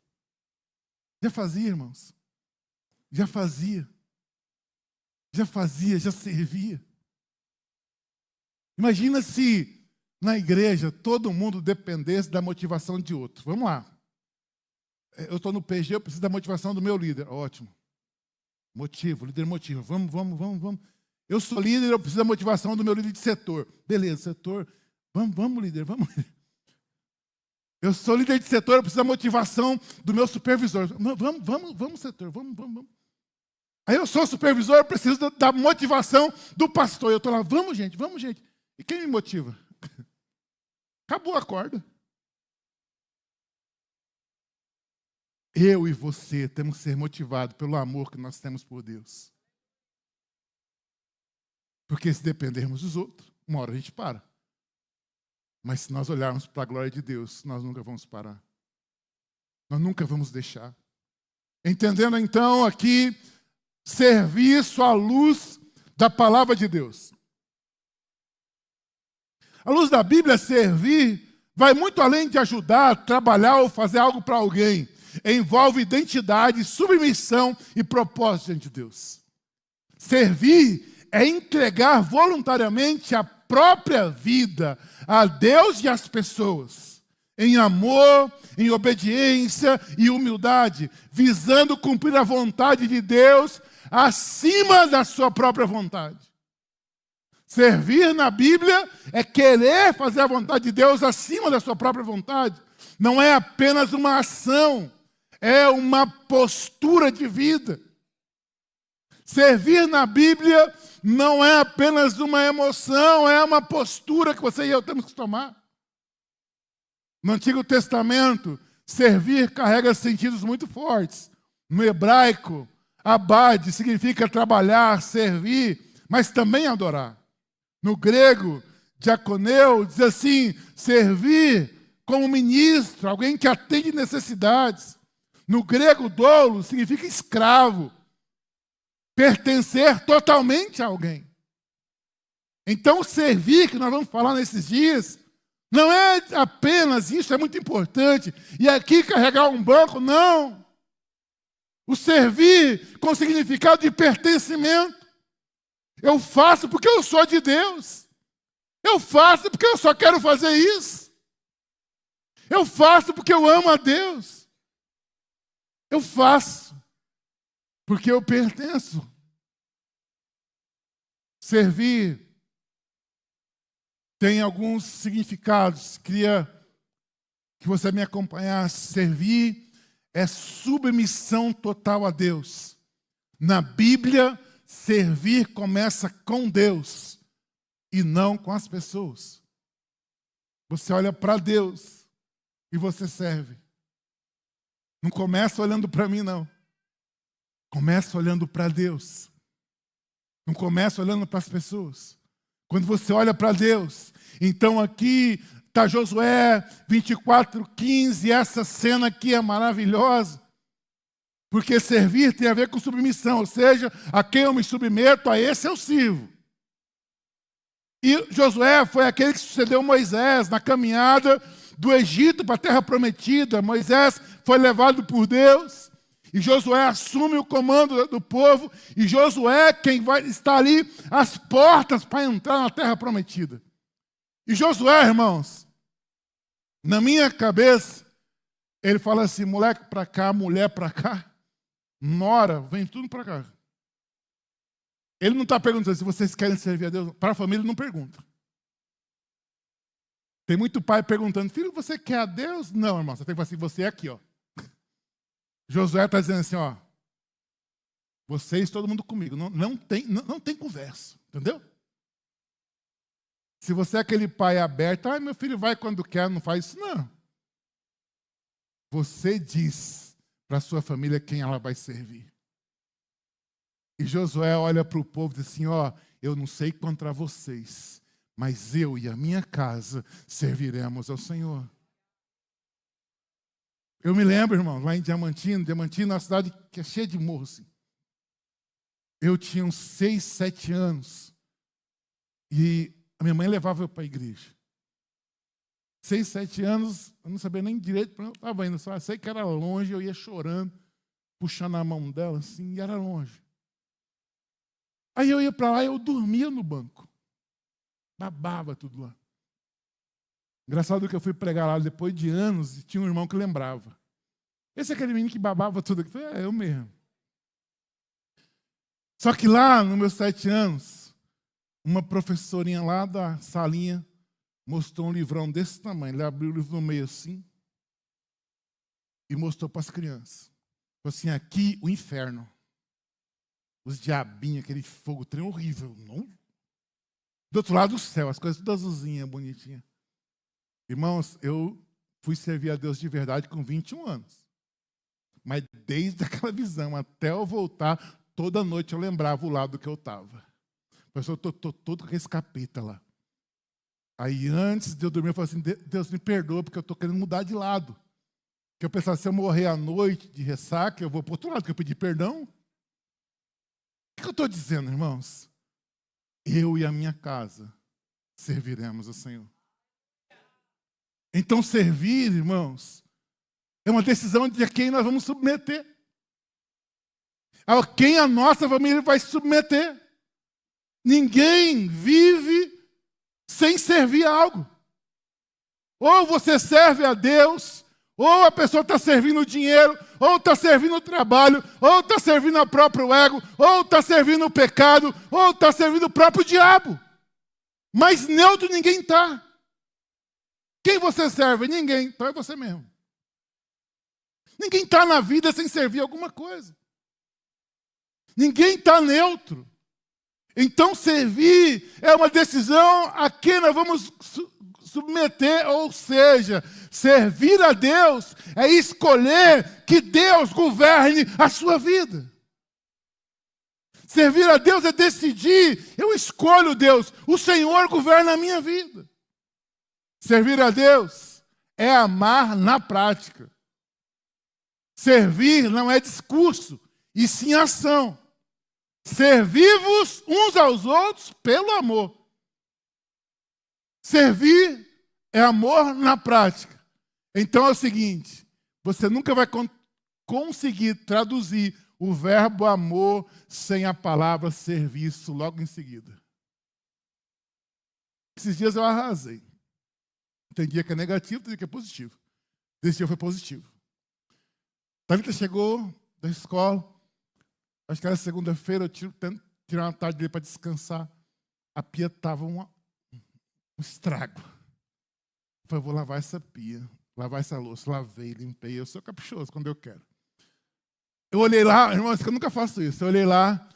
Speaker 1: Já fazia, irmãos. Já fazia. Já servia. Imagina se na igreja todo mundo dependesse da motivação de outro. Vamos lá. Eu estou no PG, eu preciso da motivação do meu líder. Ótimo. Motivo, líder motiva. Vamos. Eu sou líder, eu preciso da motivação do meu líder de setor. Beleza, setor. Vamos, líder, vamos. Eu sou líder de setor, eu preciso da motivação do meu supervisor. Vamos, setor, vamos. Aí eu sou supervisor, eu preciso da motivação do pastor. Eu estou lá, vamos, gente. E quem me motiva? Acabou a corda. Eu e você temos que ser motivados pelo amor que nós temos por Deus. Porque se dependermos dos outros, uma hora a gente para. Mas se nós olharmos para a glória de Deus, nós nunca vamos parar. Nós nunca vamos deixar. Entendendo então aqui, serviço à luz da palavra de Deus. A luz da Bíblia, servir, vai muito além de ajudar, trabalhar ou fazer algo para alguém. Envolve identidade, submissão e propósito diante de Deus. Servir é entregar voluntariamente a própria vida a Deus e às pessoas, em amor, em obediência e humildade, visando cumprir a vontade de Deus acima da sua própria vontade. Servir na Bíblia é querer fazer a vontade de Deus acima da sua própria vontade. Não é apenas uma ação, é uma postura de vida. Servir na Bíblia não é apenas uma emoção, é uma postura que você e eu temos que tomar. No Antigo Testamento, servir carrega sentidos muito fortes. No hebraico, abad significa trabalhar, servir, mas também adorar. No grego, diaconeu diz assim: servir como ministro, alguém que atende necessidades. No grego, doulos significa escravo, pertencer totalmente a alguém. Então, servir, que nós vamos falar nesses dias, não é apenas isso, é muito importante. E aqui carregar um banco, não. O servir com significado de pertencimento. Eu faço porque eu sou de Deus. Eu faço porque eu só quero fazer isso. Eu faço porque eu amo a Deus. Eu faço porque eu pertenço. Servir tem alguns significados. Queria que você me acompanhasse. Servir é submissão total a Deus. Na Bíblia, servir começa com Deus e não com as pessoas. Você olha para Deus e você serve. Não começa olhando para mim, não. Começa olhando para Deus. Não começa olhando para as pessoas. Quando você olha para Deus, então aqui está Josué 24:15, essa cena aqui é maravilhosa, porque servir tem a ver com submissão, ou seja, a quem eu me submeto, a esse eu sirvo. E Josué foi aquele que sucedeu Moisés na caminhada do Egito para a terra prometida. Moisés foi levado por Deus, e Josué assume o comando do povo, e Josué quem vai estar ali às portas para entrar na terra prometida. E Josué, irmãos, na minha cabeça, ele fala assim, moleque para cá, mulher para cá, nora, vem tudo para cá. Ele não está perguntando se vocês querem servir a Deus. Para a família, ele não pergunta. Tem muito pai perguntando, filho, você quer a Deus? Não, irmão, você tem que falar assim, você é aqui, ó. Josué está dizendo assim, ó, vocês, todo mundo comigo, não tem conversa, entendeu? Se você é aquele pai aberto, meu filho vai quando quer, não faz isso, não. Você diz para a sua família quem ela vai servir. E Josué olha para o povo e diz assim, ó, eu não sei contra vocês, mas eu e a minha casa serviremos ao Senhor. Eu me lembro, irmão, lá em Diamantino é uma cidade que é cheia de morro, assim. Eu tinha uns 6, 7 anos. E a minha mãe levava eu para a igreja. 6, 7 anos, eu não sabia nem direito para onde eu estava indo. Só sei que era longe, eu ia chorando, puxando a mão dela, assim, e era longe. Aí eu ia para lá e eu dormia no banco. Babava tudo lá. Engraçado que eu fui pregar lá depois de anos e tinha um irmão que lembrava. Esse é aquele menino que babava tudo aqui. Eu falei, eu mesmo. Só que lá, nos meus 7 anos, uma professorinha lá da salinha mostrou um livrão desse tamanho. Ele abriu o livro no meio assim e mostrou para as crianças. Falou assim, aqui o inferno. Os diabinhos, aquele fogo, trem horrível. Não? Do outro lado do céu, as coisas todas azulzinhas, bonitinhas. Irmãos, eu fui servir a Deus de verdade com 21 anos. Mas desde aquela visão até eu voltar, toda noite eu lembrava o lado que eu estava. Eu estou todo com esse capeta lá. Aí antes de eu dormir, eu falei assim, Deus me perdoa, porque eu estou querendo mudar de lado. Porque eu pensava, se eu morrer à noite de ressaca, eu vou para o outro lado, porque eu pedi perdão. O que eu estou dizendo, irmãos? Eu e a minha casa serviremos ao Senhor. Então, servir, irmãos, é uma decisão de a quem nós vamos submeter. A quem a nossa família vai se submeter. Ninguém vive sem servir a algo. Ou você serve a Deus, ou a pessoa está servindo o dinheiro, ou está servindo o trabalho, ou está servindo o próprio ego, ou está servindo o pecado, ou está servindo o próprio diabo. Mas neutro ninguém está. Quem você serve? Ninguém. Então é você mesmo. Ninguém está na vida sem servir alguma coisa. Ninguém está neutro. Então servir é uma decisão a quem nós vamos submeter, ou seja, servir a Deus é escolher que Deus governe a sua vida. Servir a Deus é decidir, eu escolho Deus, o Senhor governa a minha vida. Servir a Deus é amar na prática. Servir não é discurso, e sim ação. Servi-vos uns aos outros pelo amor. Servir é amor na prática. Então é o seguinte, você nunca vai conseguir traduzir o verbo amor sem a palavra serviço logo em seguida. Esses dias eu arrasei. Tem dia que é negativo, tem dia que é positivo. Esse dia foi positivo. Thalita chegou da escola, acho que era segunda-feira, eu tento tirar uma tarde dele para descansar. A pia estava um estrago. Eu falei, vou lavar essa pia, lavar essa louça. Lavei, limpei. Eu sou caprichoso quando eu quero. Eu olhei lá, irmãos, que eu nunca faço isso. Eu olhei lá,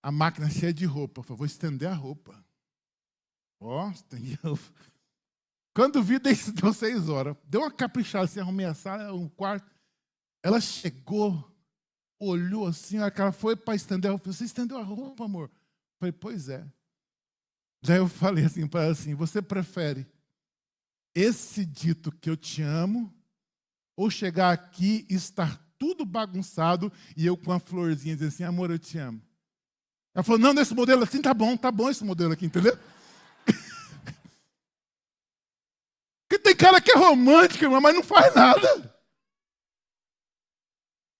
Speaker 1: a máquina cheia de roupa. Eu falei, vou estender a roupa. Ó, estendi a roupa. Quando vi, deu 6 horas. Deu uma caprichada assim, arrumei a sala, um quarto. Ela chegou, olhou assim, a cara foi para estender a roupa. Você estendeu a roupa, amor? Eu falei, pois é. Daí eu falei assim para ela assim, você prefere esse dito que eu te amo ou chegar aqui e estar tudo bagunçado e eu com a florzinha dizer assim, amor, eu te amo? Ela falou, não, nesse modelo assim, tá bom esse modelo aqui, entendeu? Porque tem cara que é romântico, irmão, mas não faz nada.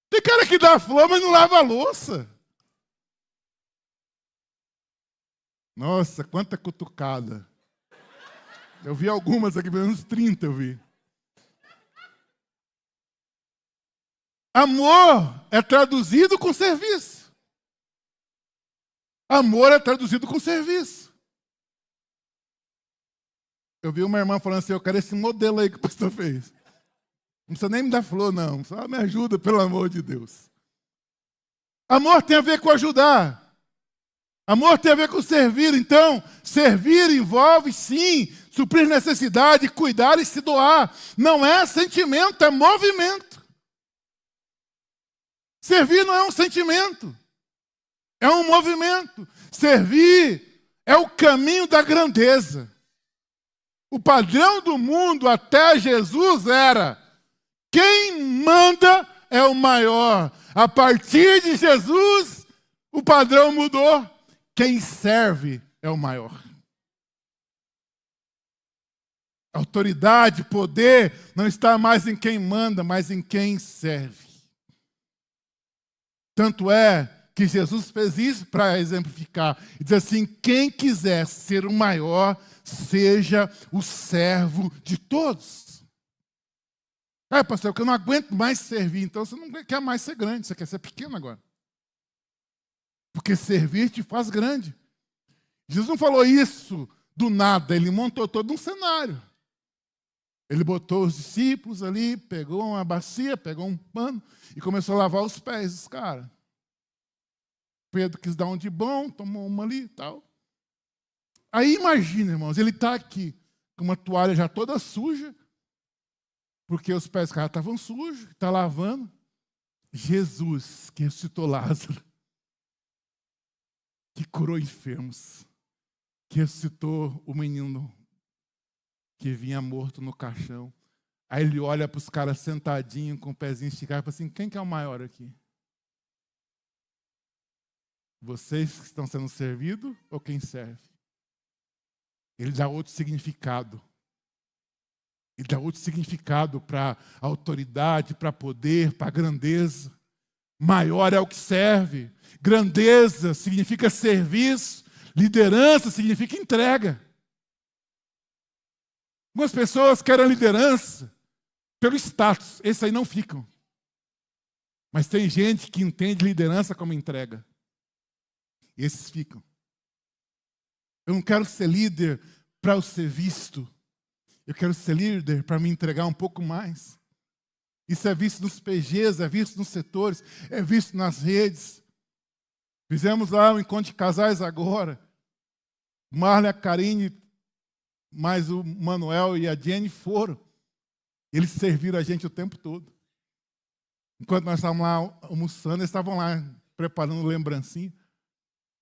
Speaker 1: Tem cara que dá flor, mas não lava a louça. Nossa, quanta cutucada. Eu vi algumas aqui, pelo menos 30 eu vi. Amor é traduzido com serviço. Amor é traduzido com serviço. Eu vi uma irmã falando assim, eu quero esse modelo aí que o pastor fez. Não precisa nem me dar flor, não. Só me ajuda, pelo amor de Deus. Amor tem a ver com ajudar. Amor tem a ver com servir. Então, servir envolve, sim, suprir necessidade, cuidar e se doar. Não é sentimento, é movimento. Servir não é um sentimento. É um movimento. Servir é o caminho da grandeza. O padrão do mundo até Jesus era quem manda é o maior. A partir de Jesus, o padrão mudou. Quem serve é o maior. Autoridade, poder, não está mais em quem manda, mas em quem serve. Tanto é que Jesus fez isso para exemplificar. E diz assim, quem quiser ser o maior, seja o servo de todos. Pastor, porque eu não aguento mais servir. Então você não quer mais ser grande, você quer ser pequeno agora. Porque servir te faz grande. Jesus não falou isso do nada, ele montou todo um cenário. Ele botou os discípulos ali, pegou uma bacia, pegou um pano e começou a lavar os pés dos caras. Pedro quis dar um de bom, tomou uma ali e tal. Aí imagina, irmãos, ele está aqui com uma toalha já toda suja, porque os pés dos caras estavam sujos, está lavando. Jesus, que ressuscitou Lázaro, que curou enfermos, que ressuscitou o menino que vinha morto no caixão. Aí ele olha para os caras sentadinhos, com o pezinho esticado, e fala assim, quem que é o maior aqui? Vocês que estão sendo servidos ou quem serve? Ele dá outro significado. Ele dá outro significado para autoridade, para poder, para grandeza. Maior é o que serve. Grandeza significa serviço. Liderança significa entrega. Algumas pessoas querem liderança pelo status. Esses aí não ficam. Mas tem gente que entende liderança como entrega. Esses ficam. Eu não quero ser líder para eu ser visto. Eu quero ser líder para me entregar um pouco mais. Isso é visto nos PGs, é visto nos setores, é visto nas redes. Fizemos lá um encontro de casais agora. O Marlon, a Karine, mais o Manuel e a Jenny foram. Eles serviram a gente o tempo todo. Enquanto nós estávamos lá almoçando, eles estavam lá preparando lembrancinha.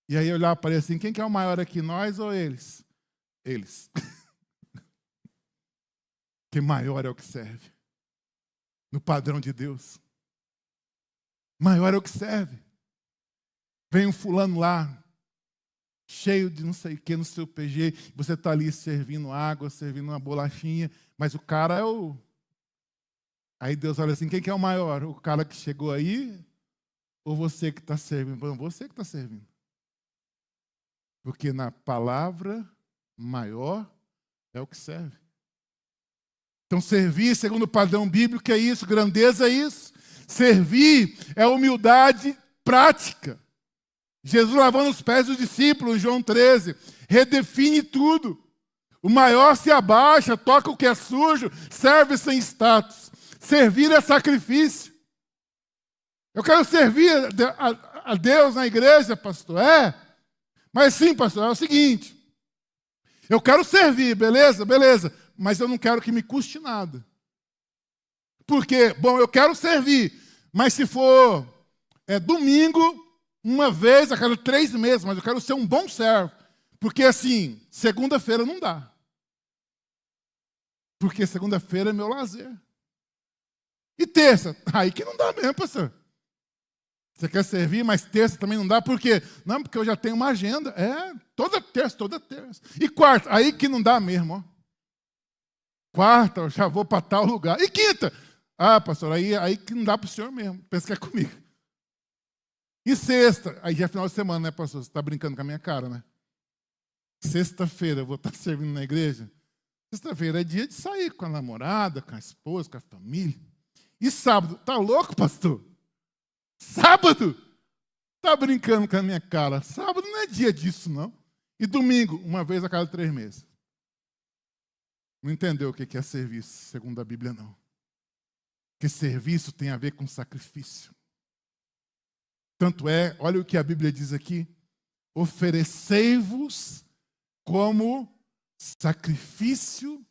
Speaker 1: E aí eu olhava para ele assim, quem que é o maior aqui, nós ou eles? Eles. que maior é o que serve. No padrão de Deus. Maior é o que serve. Vem um fulano lá, cheio de não sei o que no seu PG, você está ali servindo água, servindo uma bolachinha, mas o cara é o... Aí Deus olha assim, quem que é o maior? O cara que chegou aí ou você que está servindo? Bom, você que está servindo. Porque na palavra, maior é o que serve. Então, servir segundo o padrão bíblico é isso, grandeza é isso. Servir é humildade prática. Jesus lavando os pés dos discípulos, João 13, redefine tudo. O maior se abaixa, toca o que é sujo, serve sem status. Servir é sacrifício. Eu quero servir a Deus na igreja, pastor. Mas sim, pastor, é o seguinte. Eu quero servir, beleza? Beleza. Mas eu não quero que me custe nada. Porque, bom, eu quero servir. Mas se for domingo, uma vez a cada 3 meses, mas eu quero ser um bom servo. Porque assim, segunda-feira não dá. Porque segunda-feira é meu lazer. E terça? Aí que não dá mesmo, pastor. Você quer servir, mas terça também não dá. Por quê? Não, porque eu já tenho uma agenda. Toda terça. E quarta? Aí que não dá mesmo, ó. Quarta, eu já vou para tal lugar. E quinta? Ah, pastor, aí que não dá para o senhor mesmo. Pensa que é comigo. E sexta? Aí já é final de semana, né, pastor? Você está brincando com a minha cara, né? Sexta-feira eu vou estar servindo na igreja. Sexta-feira é dia de sair com a namorada, com a esposa, com a família. E sábado? Tá louco, pastor? Sábado? Tá brincando com a minha cara. Sábado não é dia disso, não. E domingo? Uma vez a cada 3 meses. Não entendeu o que é serviço, segundo a Bíblia, não. Porque serviço tem a ver com sacrifício. Tanto é, olha o que a Bíblia diz aqui. Oferecei-vos como sacrifício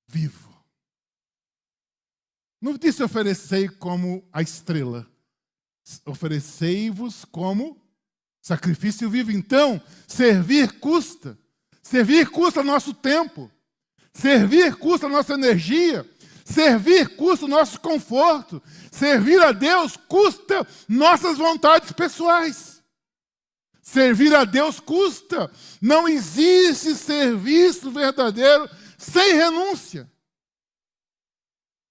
Speaker 1: vivo. Não disse oferecei como a estrela. Oferecei-vos como sacrifício vivo. Então, servir custa. Servir custa nosso tempo. Servir custa nossa energia. Servir custa o nosso conforto. Servir a Deus custa nossas vontades pessoais. Servir a Deus custa. Não existe serviço verdadeiro sem renúncia.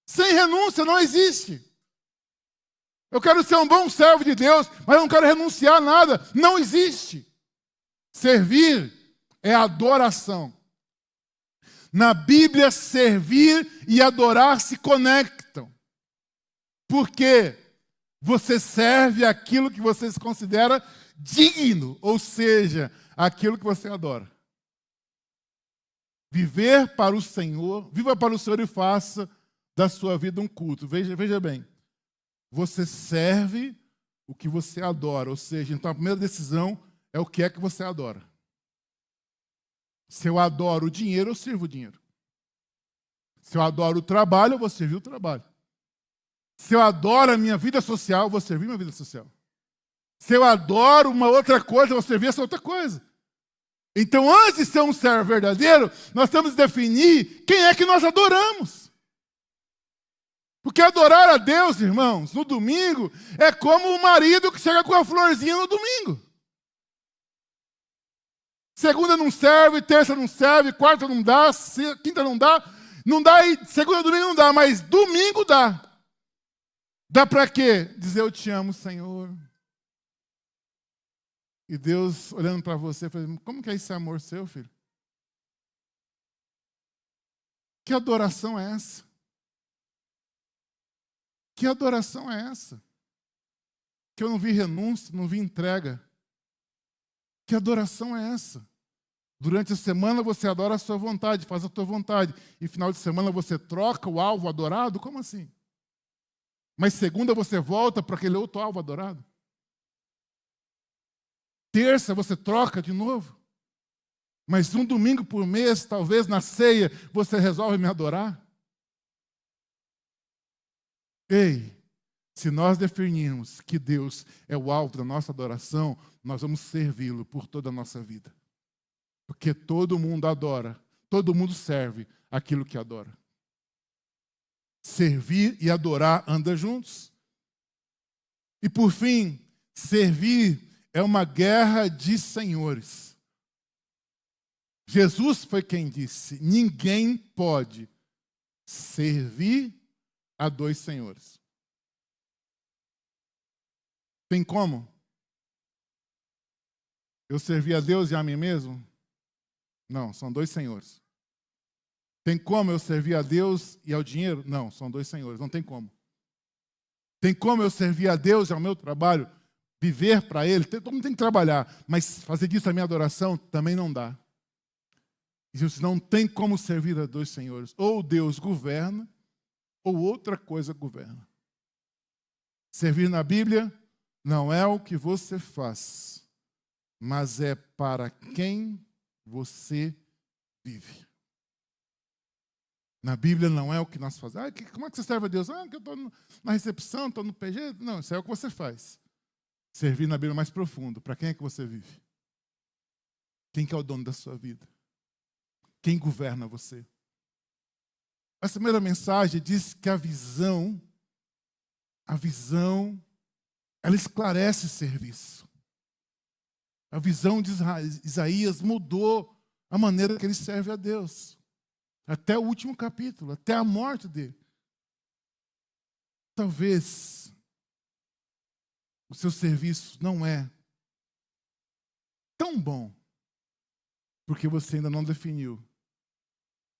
Speaker 1: Sem renúncia não existe. Eu quero ser um bom servo de Deus, mas eu não quero renunciar a nada. Não existe. Servir é adoração. Na Bíblia, servir e adorar se conectam. Porque você serve aquilo que você se considera digno, ou seja, aquilo que você adora. Viver para o Senhor, viva para o Senhor e faça da sua vida um culto. Veja bem, você serve o que você adora, ou seja, então a primeira decisão é o que é que você adora. Se eu adoro o dinheiro, eu sirvo o dinheiro. Se eu adoro o trabalho, eu vou servir o trabalho. Se eu adoro a minha vida social, eu vou servir a minha vida social. Se eu adoro uma outra coisa, eu vou servir essa outra coisa. Então, antes de ser um servo verdadeiro, nós temos que definir quem é que nós adoramos. Porque adorar a Deus, irmãos, no domingo, é como o marido que chega com a florzinha no domingo. Segunda não serve, terça não serve, quarta não dá, quinta não dá e segunda e domingo não dá, mas domingo dá. Dá para quê? Dizer eu te amo, Senhor. E Deus olhando para você, falando, como que é esse amor seu, filho? Que adoração é essa? Que adoração é essa? Que eu não vi renúncia, não vi entrega. Que adoração é essa? Durante a semana você adora a sua vontade, faz a tua vontade. E final de semana você troca o alvo adorado? Como assim? Mas segunda você volta para aquele outro alvo adorado? Terça você troca de novo? Mas um domingo por mês, talvez na ceia, você resolve me adorar? Ei, se nós definirmos que Deus é o alvo da nossa adoração, nós vamos servi-lo por toda a nossa vida. Porque todo mundo adora, todo mundo serve aquilo que adora. Servir e adorar andam juntos. E por fim, servir é uma guerra de senhores. Jesus foi quem disse: ninguém pode servir a dois senhores. Tem como? Eu servir a Deus e a mim mesmo? Não, são dois senhores. Tem como eu servir a Deus e ao dinheiro? Não, são dois senhores, não tem como. Tem como eu servir a Deus e ao meu trabalho, viver para Ele? Todo mundo tem que trabalhar, mas fazer disso a minha adoração também não dá. Jesus, não tem como servir a dois senhores. Ou Deus governa, ou outra coisa governa. Servir na Bíblia não é o que você faz, mas é para quem você vive. Na Bíblia não é o que nós fazemos. Como é que você serve a Deus? Que eu estou na recepção, estou no PG. Não, isso é o que você faz. Servir na Bíblia é mais profundo. Para quem é que você vive? Quem que é o dono da sua vida? Quem governa você? Essa primeira mensagem diz que a visão, ela esclarece serviço. A visão de Isaías mudou a maneira que ele serve a Deus. Até o último capítulo, até a morte dele. Talvez o seu serviço não é tão bom, porque você ainda não definiu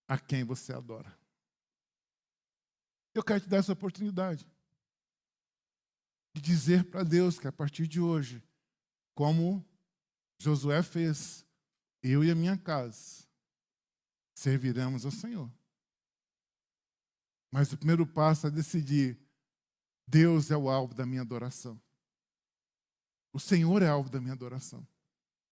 Speaker 1: a quem você adora. Eu quero te dar essa oportunidade de dizer para Deus que a partir de hoje, como Josué fez, eu e a minha casa serviremos ao Senhor. Mas o primeiro passo é decidir: Deus é o alvo da minha adoração. O Senhor é alvo da minha adoração.